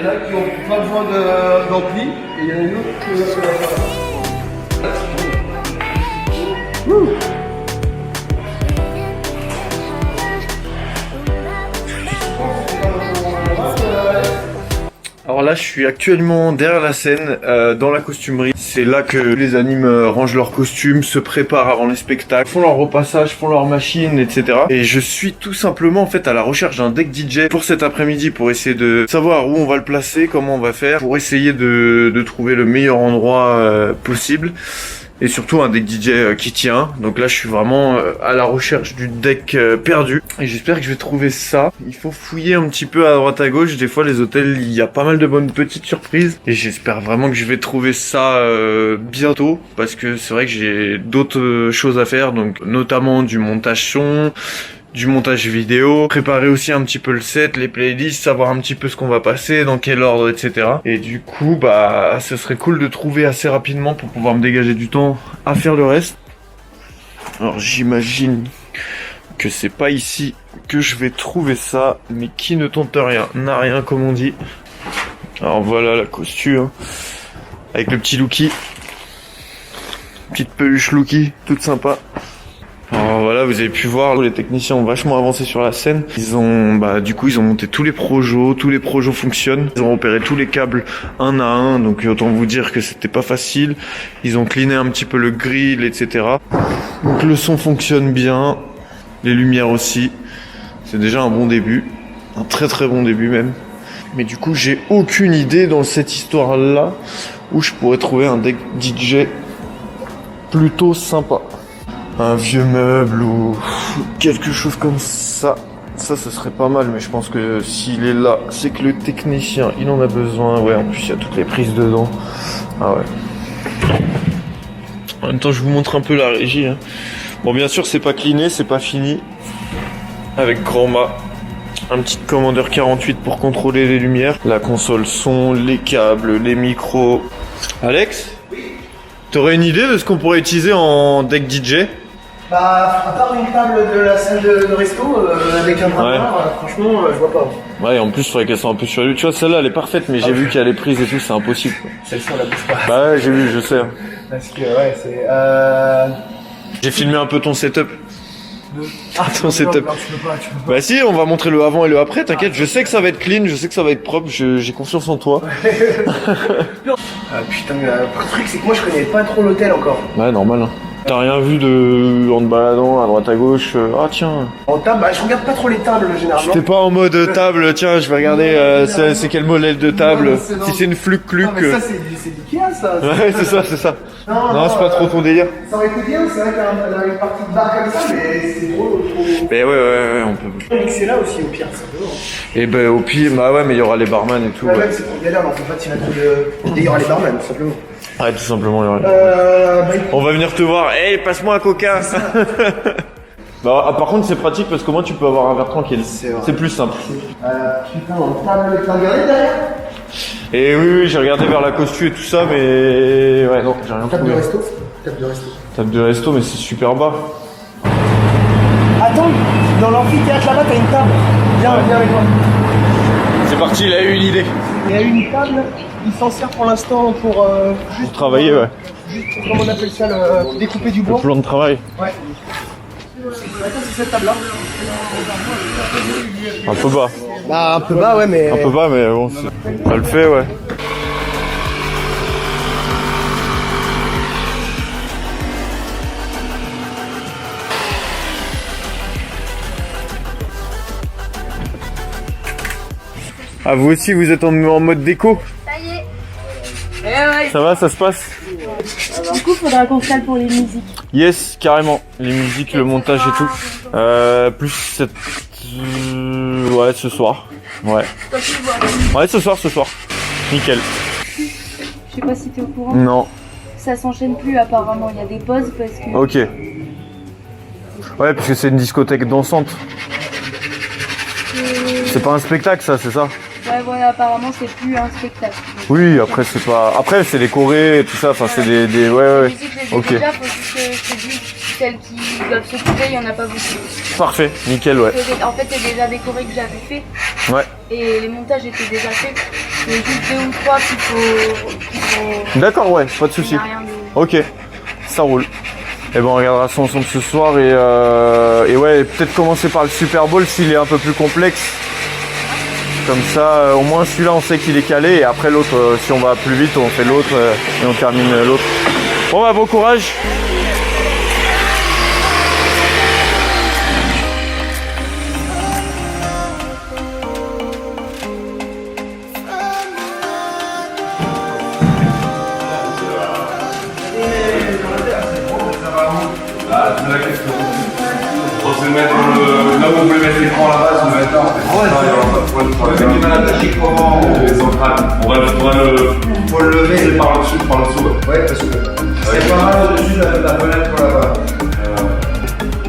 y en a qui ont pas besoin d'ampli et il y en a une autre qui Alors là, je suis actuellement derrière la scène, dans la costumerie. C'est là que les animes rangent leurs costumes, se préparent avant les spectacles, font leur repassage, font leur machine, etc. Et je suis tout simplement en fait à la recherche d'un deck DJ pour cet après-midi, pour essayer de savoir où on va le placer, comment on va faire, pour essayer de trouver le meilleur endroit possible. Et surtout un deck DJ qui tient. Donc là je suis vraiment à la recherche du deck perdu. Et j'espère que je vais trouver ça. Il faut fouiller un petit peu à droite à gauche. Des fois les hôtels, il y a pas mal de bonnes petites surprises. Et j'espère vraiment que je vais trouver ça bientôt. Parce que c'est vrai que j'ai d'autres choses à faire. Donc notamment du montage son, du montage vidéo, préparer aussi un petit peu le set, les playlists, savoir un petit peu ce qu'on va passer, dans quel ordre, etc. Et du coup, bah, ce serait cool de trouver assez rapidement pour pouvoir me dégager du temps à faire le reste. Alors j'imagine que c'est pas ici que je vais trouver ça, mais qui ne tente rien n'a rien, comme on dit. Alors voilà la costume, avec le petit Lookie. Petite peluche Lookie, toute sympa. Alors voilà, vous avez pu voir, les techniciens ont vachement avancé sur la scène. Ils ont, du coup, ils ont monté tous les projos fonctionnent. Ils ont repéré tous les câbles un à un, donc autant vous dire que c'était pas facile. Ils ont cleané un petit peu le grill, etc. Donc le son fonctionne bien, les lumières aussi. C'est déjà un bon début, un très très bon début même. Mais du coup, j'ai aucune idée dans cette histoire-là où je pourrais trouver un deck DJ plutôt sympa. Un vieux meuble ou quelque chose comme ça. Ça, ce serait pas mal, mais je pense que s'il est là, c'est que le technicien, il en a besoin. Ouais, en plus, il y a toutes les prises dedans. Ah ouais. En même temps, je vous montre un peu la régie. Hein. Bon, bien sûr, c'est pas cleané, c'est pas fini. Avec Chroma. Un petit commandeur 48 pour contrôler les lumières. La console son, les câbles, les micros. Alex ? T'aurais une idée de ce qu'on pourrait utiliser en deck DJ ? Bah, à part une table de la salle de resto, avec un bras noir, franchement, je vois pas. Ouais, en plus, il faudrait qu'elle soit un peu sur lui. Tu vois, celle-là, elle est parfaite, mais j'ai vu qu'il y a les prises et tout, c'est impossible. Celle-ci, on la bouge pas. Bah ouais, j'ai vu, je sais. Parce que, ouais, c'est... J'ai filmé un peu ton setup. Ton setup. Non, tu peux pas. Bah si, on va montrer le avant et le après, t'inquiète, je sais que ça va être clean, je sais que ça va être propre, j'ai confiance en toi. Putain, le truc, c'est que moi, je connais pas trop l'hôtel encore. Ouais, normal, hein. T'as rien vu de en te baladant à droite à gauche ah tiens. En table, bah, je regarde pas trop les tables généralement. T'es pas en mode table, tiens, je vais regarder c'est quel modèle de table. Non, si c'est une Fluke Cluc. Non, mais ça, c'est d'Ikea, ça. Ouais, c'est ça, c'est ça. Non, c'est pas trop ton délire. Ça aurait été bien, c'est vrai qu'elle a une partie de bar comme ça, mais c'est trop. Mais ouais, on peut. Mixer là aussi, au pire, simplement. Et ben au pire, bah ouais, mais il y aura les barman et tout. Ouais, c'est trop galère, en fait, il y aura les barman, tout simplement. Ouais, tout simplement, il y aura on va venir te voir. Hey, passe-moi un coca. Bah, par contre, c'est pratique parce qu'au moins tu peux avoir un verre tranquille. C'est plus simple. Putain, on table, t'as regardé derrière? Et oui, j'ai regardé vers la costu et tout ça, mais ouais, non, j'ai rien trouvé. Table de resto. Table de resto. Table de resto, mais c'est super bas. Attends, dans l'amphithéâtre là-bas, t'as une table. Viens avec moi. C'est parti, il a eu une idée. Il y a une table, il s'en sert pour l'instant pour juste pour travailler, ouais. Juste pour, comment on appelle ça, découper du bois. Le plan de travail. Ouais. Attends, c'est cette table-là. Un peu bas. Bah, un peu bas, ouais, mais. Un peu bas, mais bon, ça le fait, ouais. Ah, vous aussi, vous êtes en mode déco? Ça y est. Ça va, ça se passe? Du coup, faudra qu'on se cale pour les musiques. Yes, carrément. Les musiques, le montage et tout. Plus cette... ouais, ce soir. Ouais. Ouais, ce soir. Nickel. Je sais pas si t'es au courant. Non. Ça s'enchaîne plus apparemment, il y a des pauses parce que... Ok. Ouais, parce que c'est une discothèque dansante. C'est pas un spectacle, ça, c'est ça? Ouais, voilà, apparemment c'est plus un spectacle. Oui, après c'est pas... Après c'est décoré et tout ça, enfin c'est des... Ouais, Les musiques, je les ai ok. déjà, faut juste que je te dise, celles qui doivent s'occuper, il y en a pas beaucoup. Parfait, nickel, ouais. En fait, c'est déjà décoré que j'avais fait. Ouais. Et les montages étaient déjà faits. C'est juste 2 ou 3 qu'il faut... D'accord, ouais, pas de soucis. Ok, ça roule. Et ben on regardera ça ensemble ce soir et ouais, peut-être commencer par le Super Bowl s'il est un peu plus complexe. Comme ça, au moins celui-là on sait qu'il est calé et après l'autre, si on va plus vite, on fait l'autre et on termine l'autre. Bon bah bon courage. On se mettre là où on voulait mettre l'écran à la base, on va mettre là. On va le lever par le dessus, par le dessous. Ouais, parce que c'est pas mal au-dessus de la fenêtre pour là-bas.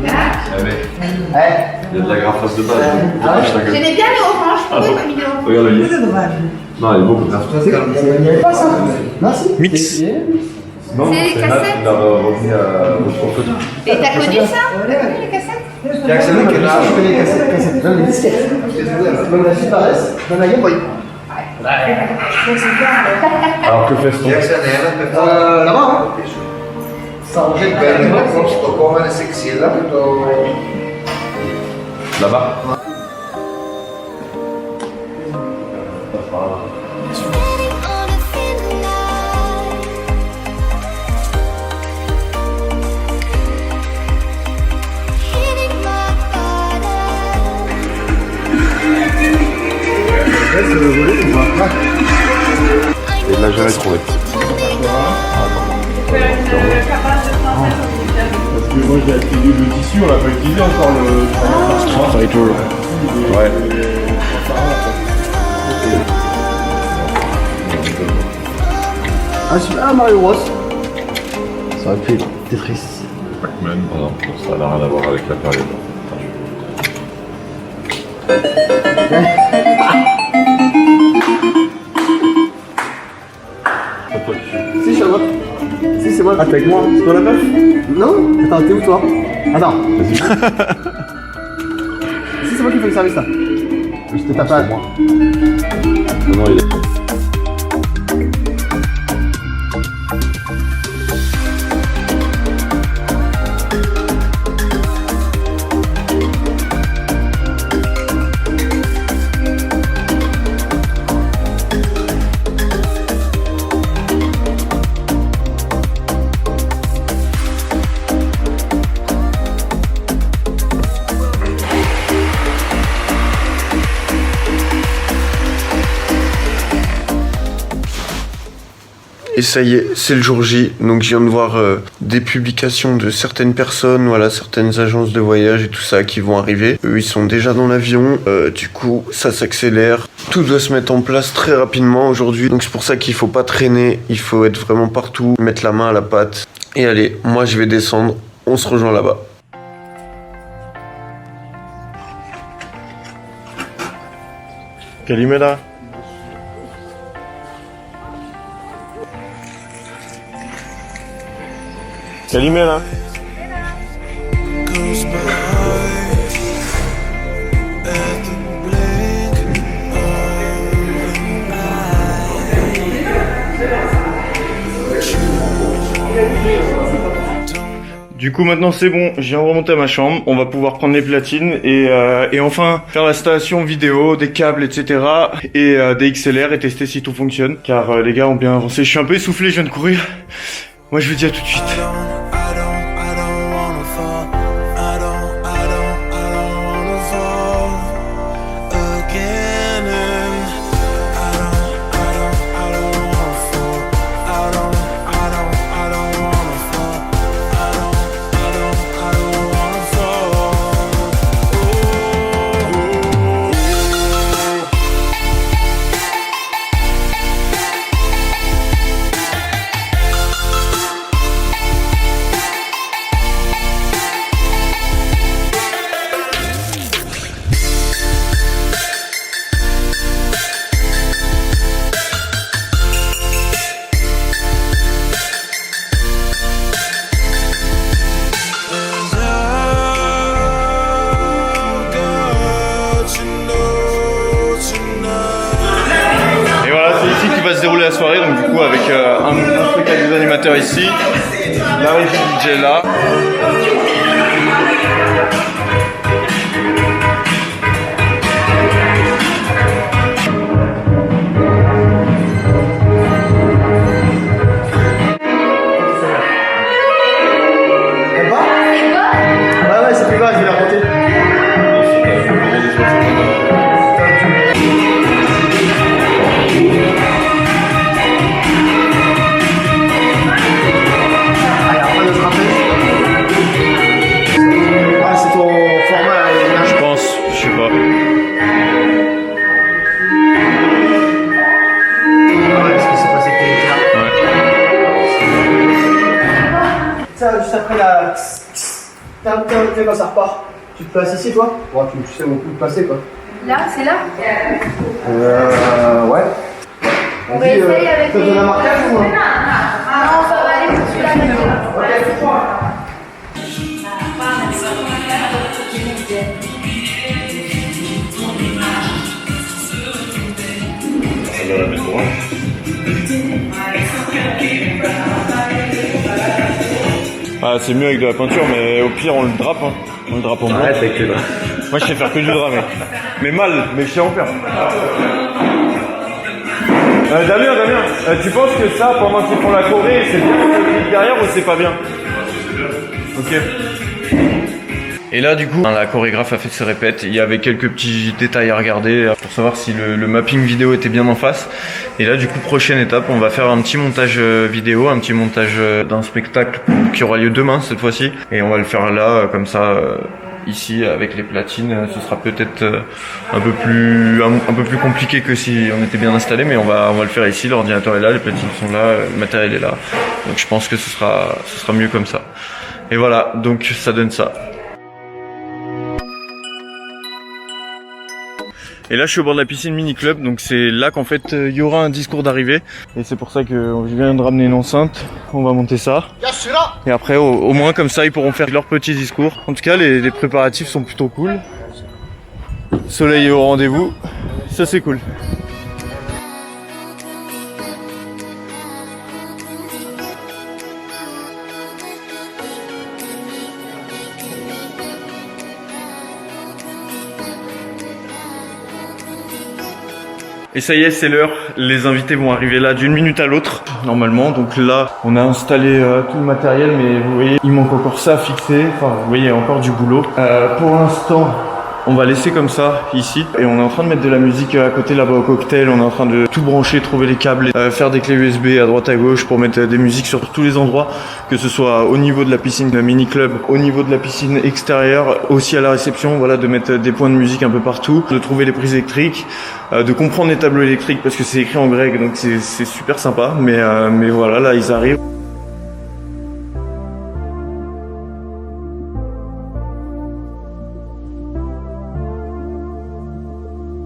Il y a de la graffasse de base. J'aimais bien le orange, pourquoi pas mis le orange? Regarde le lit. Non, il est beau comme ça. Il n'y avait pas ça. Non, si. Mix. Non, C'est les cassettes. il a remis à votre photo. Et t'as connu ça? T'as connu les cassettes? Je fais les cassettes, même les disquettes. Même la disparaissent, même la Game Boy. Alors que fait-on? Là-bas, hein. Ça rejette Là-bas. Et là, j'avais trouvé. Parce que moi j'ai activé le tissu, on l'a pas utilisé encore le... Ça et tout. Ouais. Ah, Mario Bros. Ça aurait pu être Tetris. Pac-Man, non, ça n'a rien à voir avec la période. Si, c'est moi. Si, c'est moi. Ah, t'es avec moi. C'est toi la meuf? Non. Attends, t'es où toi? Attends. Si, c'est moi qui fais le service là. Je te tape pas. Non, il est... Et ça y est, c'est le jour J. Donc je viens de voir des publications de certaines personnes, voilà, certaines agences de voyage et tout ça qui vont arriver. Eux, ils sont déjà dans l'avion. Du coup, ça s'accélère. Tout doit se mettre en place très rapidement aujourd'hui. Donc c'est pour ça qu'il faut pas traîner. Il faut être vraiment partout, mettre la main à la pâte. Et allez, moi je vais descendre. On se rejoint là-bas. Kalimera. Kalimera. Du coup maintenant c'est bon, je viens de remonter à ma chambre, on va pouvoir prendre les platines et enfin faire l'installation vidéo, des câbles etc. et des XLR et tester si tout fonctionne. Car les gars ont bien avancé, je suis un peu essoufflé, je viens de courir. Moi je vous dis à tout de suite. La soirée, donc du coup avec un truc avec des animateurs ici, la régie DJ là. Elle va? Ouais ouais, ça fait bas, je vais la monter. Juste après la... quand ça repart. Tu te places ici toi? Bon, tu sais où te placer quoi. Là, c'est là? Ouais. On va essayer avec les... un marquage ou quoi? Non, ça va aller pour celui-là. Ça va la mettre droit. Ah, c'est mieux avec de la peinture, mais au pire on le drape, hein. On le drape en blanc. Arrête avec les draps. Moi je sais faire que du drap, mais mal, mais je sais en faire. Damien, tu penses que ça, pendant qu'ils font la choré, c'est bien derrière ou c'est pas bien? Ok. Et là du coup la chorégraphe a fait ses répètes, il y avait quelques petits détails à regarder pour savoir si le mapping vidéo était bien en face. Et là du coup prochaine étape, on va faire un petit montage vidéo, un petit montage d'un spectacle qui aura lieu demain cette fois-ci. Et on va le faire là comme ça ici avec les platines. Ce sera peut-être un peu plus compliqué que si on était bien installé, mais on va le faire ici, l'ordinateur est là, les platines sont là, le matériel est là. Donc je pense que ce sera mieux comme ça. Et voilà, donc ça donne ça. Et là je suis au bord de la piscine mini club, donc c'est là qu'en fait il y aura un discours d'arrivée. Et c'est pour ça que je viens de ramener une enceinte, on va monter ça. Et après au moins comme ça ils pourront faire leur petit discours. En tout cas les préparatifs sont plutôt cool. Soleil est au rendez-vous, ça c'est cool. Et ça y est, c'est l'heure. Les invités vont arriver là d'une minute à l'autre, normalement. Donc là, on a installé tout le matériel, mais vous voyez, il manque encore ça à fixer. Enfin, vous voyez, il y a encore du boulot. Pour l'instant, On va laisser comme ça ici et on est en train de mettre de la musique à côté là-bas au cocktail. On est en train de tout brancher, trouver les câbles, faire des clés USB à droite à gauche pour mettre des musiques sur tous les endroits, que ce soit au niveau de la piscine, le mini club, au niveau de la piscine extérieure, aussi à la réception, voilà, de mettre des points de musique un peu partout, de trouver les prises électriques, de comprendre les tableaux électriques parce que c'est écrit en grec donc c'est super sympa, mais voilà, là ils arrivent.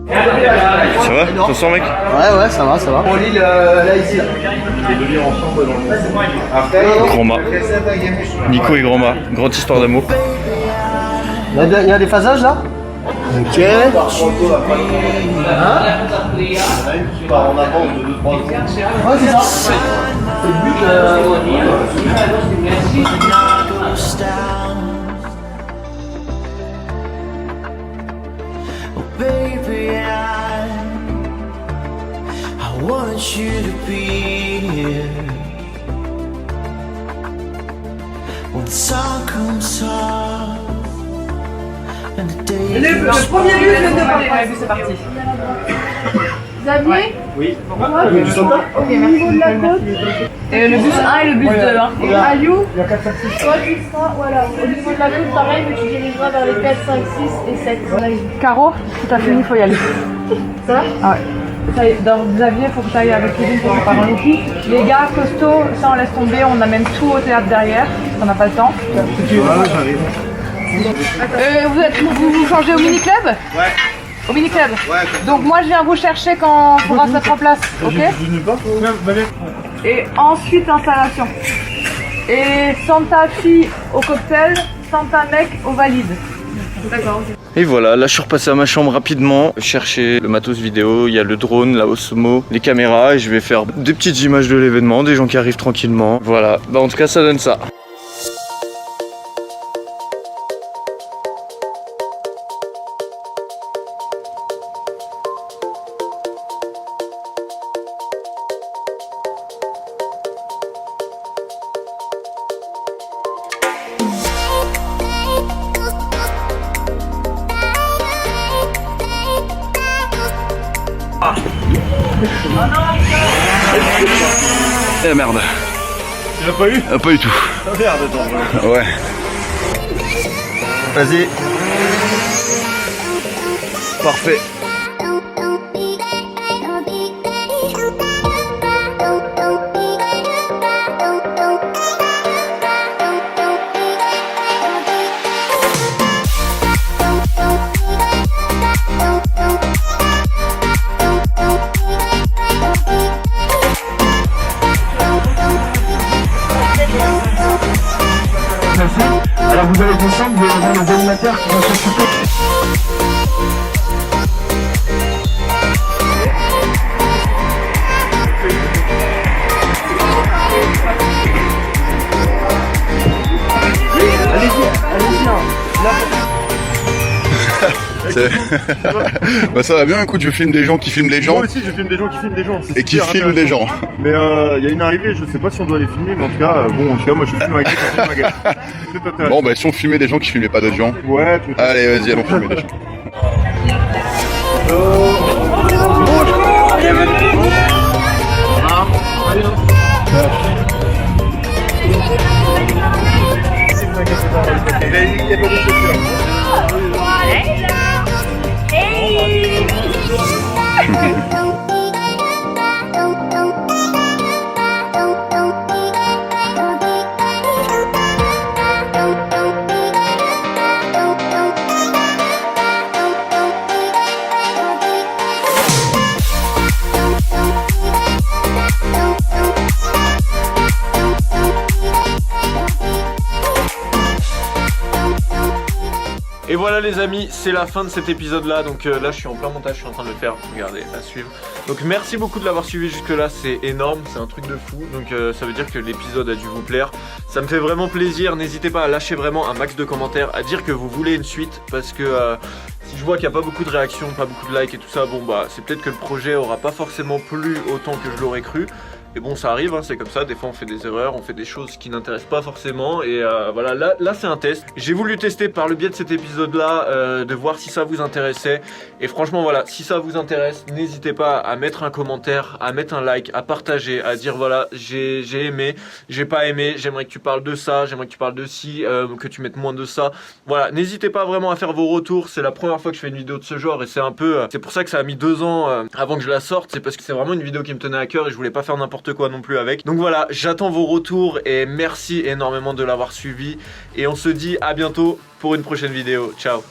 Ça va? Ça sent mec? Ouais, ça va, ça va. On lit là ici là. Grand-mât. Nico et Grand-mât. Grande histoire d'amour. Il y a des phasages là? Ok. Hein? Ouais, c'est ça. C'est le but. Baby, I want you to be here when the sun comes up and the day Le premier but vient de partir, c'est parti. Xavier? Oui. Du sympa? Ok, merci. Au niveau de la côte. Et le bus 1 et le bus 2. Hein. Et Ayou, toi tu seras, voilà, au niveau de la côte pareil, mais tu dirigeras vers les 4, 5, 6 et 7. Caro, si t'as fini, faut y aller. Ça? Ah ouais. Ça y est, donc Xavier, faut que tu ailles avec Kevin pour préparer en équipe. Les gars, costauds, ça on laisse tomber, on amène tout au théâtre derrière, on n'a pas le temps. J'arrive. Vous changez au mini-club? Ouais. Au mini-club? Ouais. Donc moi je viens vous chercher quand on pourra se mettre en place, ok? Et ensuite installation. Et Santa fille au cocktail, Santa mec au valide. D'accord. Et voilà, là je suis repassé à ma chambre rapidement, chercher le matos vidéo, il y a le drone, la Osmo, les caméras et je vais faire des petites images de l'événement, des gens qui arrivent tranquillement. Voilà, bah en tout cas ça donne ça. Eh merde. Tu l'as pas eu? Pas du tout. Merde, attends. Ouais. Vas-y. Parfait. Alors vous allez descendre, vous allez voir les animateurs qui vont s'occuper. Bah ça va bien, écoute, je filme des gens qui filment les gens. Moi aussi, je filme des gens qui filment des gens. Et qui filment des gens. Mais il y a une arrivée, je sais pas si on doit les filmer, mais en tout cas, moi je filme ma gueule. Bon, bah si on filmait des gens qui filmaient pas d'autres gens. Ouais, tout à fait. Allez, vas-y, allons filmer des gens. Et voilà les amis, c'est la fin de cet épisode là, donc là je suis en plein montage, je suis en train de le faire, regardez, à suivre. Donc merci beaucoup de l'avoir suivi jusque là, c'est énorme, c'est un truc de fou, donc ça veut dire que l'épisode a dû vous plaire. Ça me fait vraiment plaisir, n'hésitez pas à lâcher vraiment un max de commentaires, à dire que vous voulez une suite, parce que si je vois qu'il n'y a pas beaucoup de réactions, pas beaucoup de likes et tout ça, bon bah c'est peut-être que le projet aura pas forcément plu autant que je l'aurais cru. Et bon, ça arrive, hein, c'est comme ça, des fois on fait des erreurs, on fait des choses qui n'intéressent pas forcément. Et voilà, là c'est un test. J'ai voulu tester par le biais de cet épisode-là, de voir si ça vous intéressait. Et franchement, voilà, si ça vous intéresse, n'hésitez pas à mettre un commentaire, à mettre un like, à partager, à dire voilà, j'ai aimé, j'ai pas aimé, j'aimerais que tu parles de ça, j'aimerais que tu parles de ci, que tu mettes moins de ça. Voilà, n'hésitez pas vraiment à faire vos retours. C'est la première fois que je fais une vidéo de ce genre et c'est un peu... c'est pour ça que ça a mis 2 ans avant que je la sorte. C'est parce que c'est vraiment une vidéo qui me tenait à cœur et je voulais pas faire n'importe quoi non plus avec. Donc voilà, j'attends vos retours et merci énormément de l'avoir suivi. Et on se dit à bientôt pour une prochaine vidéo. Ciao.